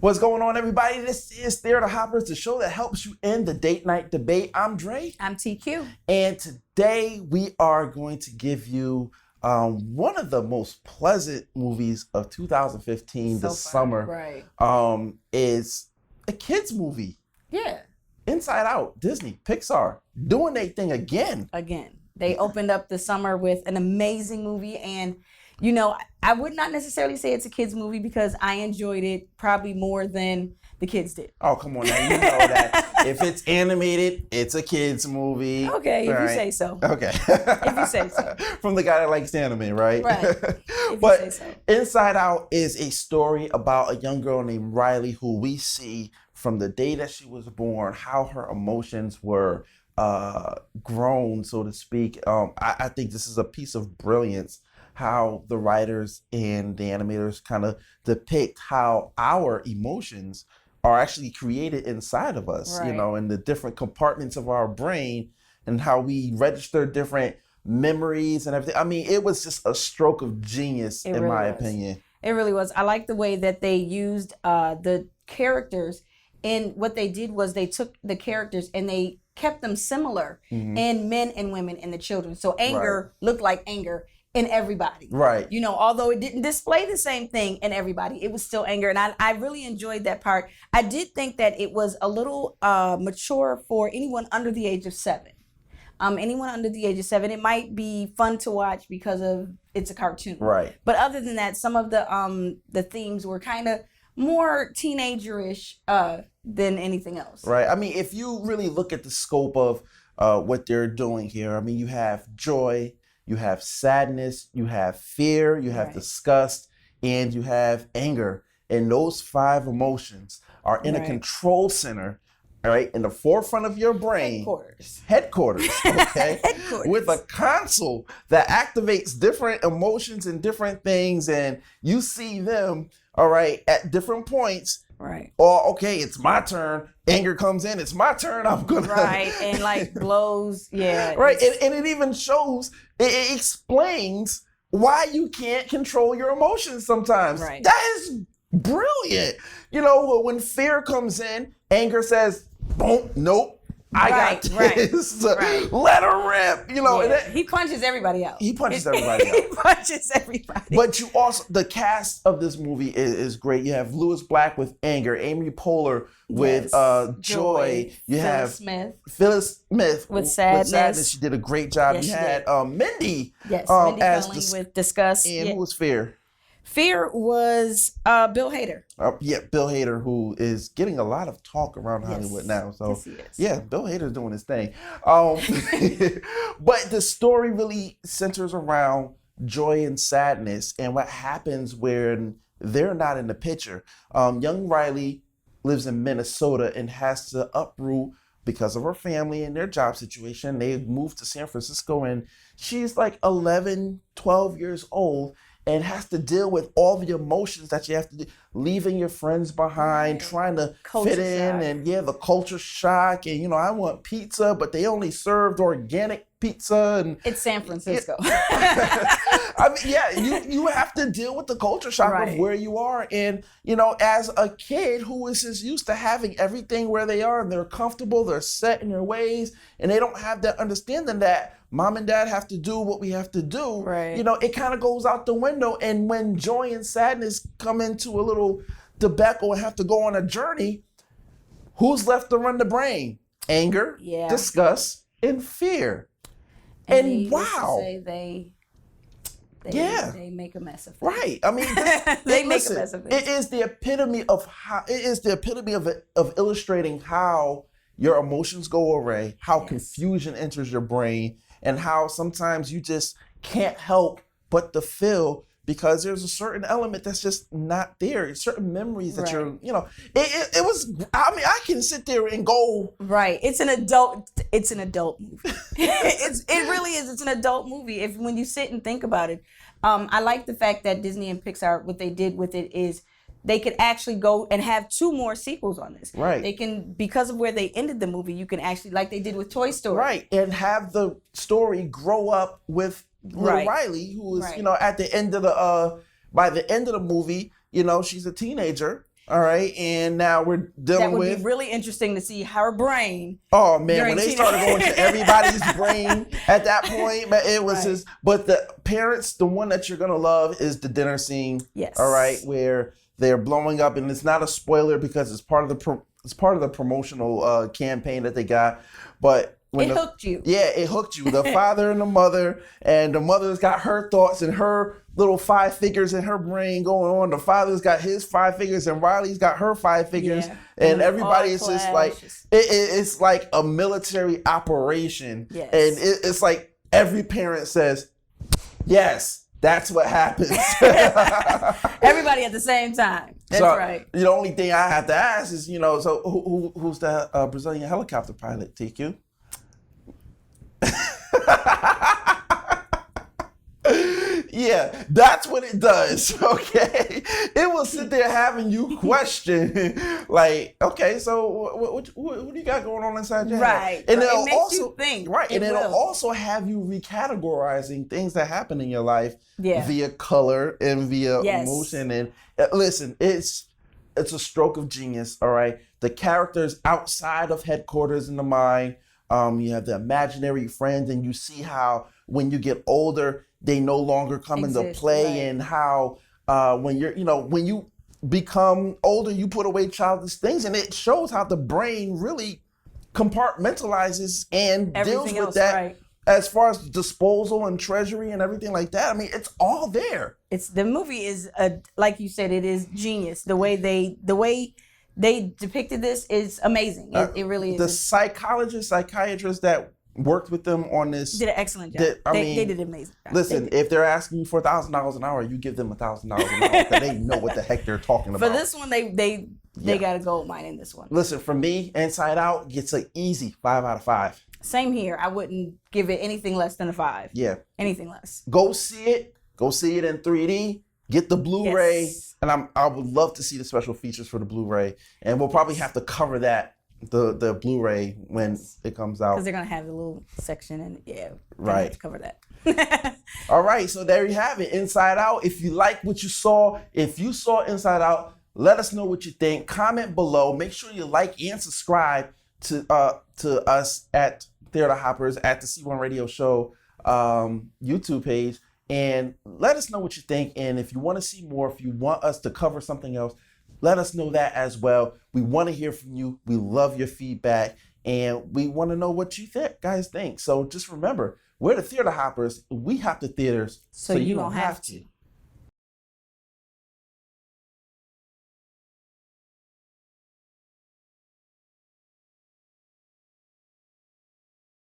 What's going on, everybody? This is Theater Hoppers, the show that helps you end the date night debate. I'm Dre. I'm TQ. And today we are going to give you one of the most pleasant movies of 2015 this summer. Right. Is a kids movie. Yeah. Inside Out, Disney, Pixar, doing their thing again. They opened up the summer with an amazing movie, and you know, I would not necessarily say it's a kids movie because I enjoyed it probably more than the kids did. Oh, come on now. You know that if it's animated, it's a kids movie. Okay, if you say so. Okay. If you say so. From the guy that likes anime, right? Right. If But you say so. Inside Out is a story about a young girl named Riley who we see from the day that she was born, how her emotions were grown, so to speak. I think this is a piece of brilliance, how the writers and the animators kind of depict how our emotions are actually created inside of us, Right. you know, in the different compartments of our brain and how we register different memories and everything. I mean, it was just a stroke of genius, in my opinion. It really was. I like the way that they used the characters, and what they did was they took the characters and they kept them similar in men and women and the children. So anger looked like anger in everybody. Right. You know, although it didn't display the same thing in everybody, it was still anger. And I really enjoyed that part. I did think that it was a little mature for anyone under the age of 7. Anyone under the age of 7, it might be fun to watch because of it's a cartoon. Right. But other than that, some of the themes were kind of more teenager-ish than anything else. Right. I mean, if you really look at the scope of what they're doing here, I mean, you have joy, you have sadness, you have fear, you have disgust, and you have anger. And those 5 emotions are in a control center, right, in the forefront of your brain. Headquarters, okay? With a console that activates different emotions and different things, and you see them, all right, at different points. Right. Or, okay, it's my turn. Anger comes in. It's my turn. I'm going to. Right. And like blows. Yeah. Right. And it even shows, it explains why you can't control your emotions sometimes. Right. That is brilliant. You know, when fear comes in, anger says, boom, nope. I got this. Let her rip. You know, he punches everybody out. He punches everybody out. He punches everybody. But you also, the cast of this movie is great. You have Lewis Black with anger, Amy Poehler with joy. You have Phyllis Smith with sadness. She did a great job. Yes, you had Mindy. Yes, Mindy as Kaling with disgust. And who was Fear? Fear was Bill Hader. Bill Hader, who is getting a lot of talk around Hollywood now. So yes, he is. Yeah, Bill Hader's doing his thing. But the story really centers around joy and sadness and what happens when they're not in the picture. Young Riley lives in Minnesota and has to uproot because of her family and their job situation. They moved to San Francisco, and she's like 11, 12 years old, and has to deal with all the emotions that you have to do, leaving your friends behind, trying to fit in, and the culture shock. And, you know, I want pizza, but they only served organic pizza. And it's San Francisco. I mean, you have to deal with the culture shock of where you are. And, you know, as a kid who is just used to having everything where they are and they're comfortable, they're set in their ways, and they don't have that understanding that mom and dad have to do what we have to do. Right. You know, it kind of goes out the window. And when joy and sadness come into a little debacle and have to go on a journey, who's left to run the brain? Anger, disgust, and fear. And wow. They make a mess of it. Right. I mean, they make a mess of it. It is the epitome of illustrating how your emotions go away, how confusion enters your brain, and how sometimes you just can't help but to feel because there's a certain element that's just not there. Certain memories that you're, you know, it was, I mean, I can sit there and go. Right. It's an adult movie. It really is. It's an adult movie. When you sit and think about it. I like the fact that Disney and Pixar, what they did with it is they could actually go and have 2 more sequels on this. Right. They can, because of where they ended the movie, you can actually, like they did with Toy Story. Right. And have the story grow up with little Riley, who is, you know, at the end of the, by the end of the movie, you know, she's a teenager. All right, and now we're dealing That would with. be really interesting to see her brain. Oh man, during when they teenage- started going to everybody's brain at that point, man, it was Right. just. But the parents, the one that you're gonna love is the dinner scene. Yes. All right, where they're blowing up, and it's not a spoiler because it's part of the promotional campaign that they got, but. It hooked you. Yeah, it hooked you. The father and the mother's got her thoughts and her little 5 figures in her brain going on. The father's got his 5 figures and Riley's got her 5 figures. Yeah. And All everybody is just like, clashes. it's like a military operation. Yes. And it's like every parent says, yes, that's what happens. Everybody at the same time. That's So, right. The only thing I have to ask is, so who's the Brazilian helicopter pilot, TQ? Yeah, that's what it does. Okay, it will sit there having you question, like, okay, so what do you got going on inside your Right. head? And So it it'll makes also you think. right, and It it'll will. also have you recategorizing things that happen in your life Yeah. via color and via Yes. emotion. And listen, it's a stroke of genius. All right, the characters outside of headquarters in the mind. You have the imaginary friends, and you see how when you get older, they no longer come into Exist, play, right. and how when you become older, you put away childish things, and it shows how the brain really compartmentalizes and deals Everything with else, that right. as far as disposal and treasury and everything like that. I mean, it's all there. The movie is like you said, it is genius. The way they depicted this is amazing. It really The is. psychiatrists that worked with them on this Did an excellent job. they They did an amazing job. Listen, if they're asking you for $1,000 an hour, you give them $1,000 an hour because they know what the heck they're talking about. For this one, they got a gold mine in this one. Listen, for me, Inside Out gets an easy 5 out of 5. Same here. I wouldn't give it anything less than a 5. Yeah, Anything less. go see it. Go see it in 3D. Get the Blu-ray, Yes. and I would love to see the special features for the Blu-ray, and we'll probably have to cover that the Blu-ray when it comes out. Because they're gonna have a little section, and yeah, Right. Have to cover that. All right, so there you have it, Inside Out. If you like what you saw, if you saw Inside Out, let us know what you think. Comment below. Make sure you like and subscribe to us at Theater Hoppers at the C1 Radio Show YouTube page, and let us know what you think. And if you want to see more, if you want us to cover something else, let us know that as well. We want to hear from you. We love your feedback, and we want to know what you guys think. So just remember, we're the Theater Hoppers. We hop to theaters, so you don't have to.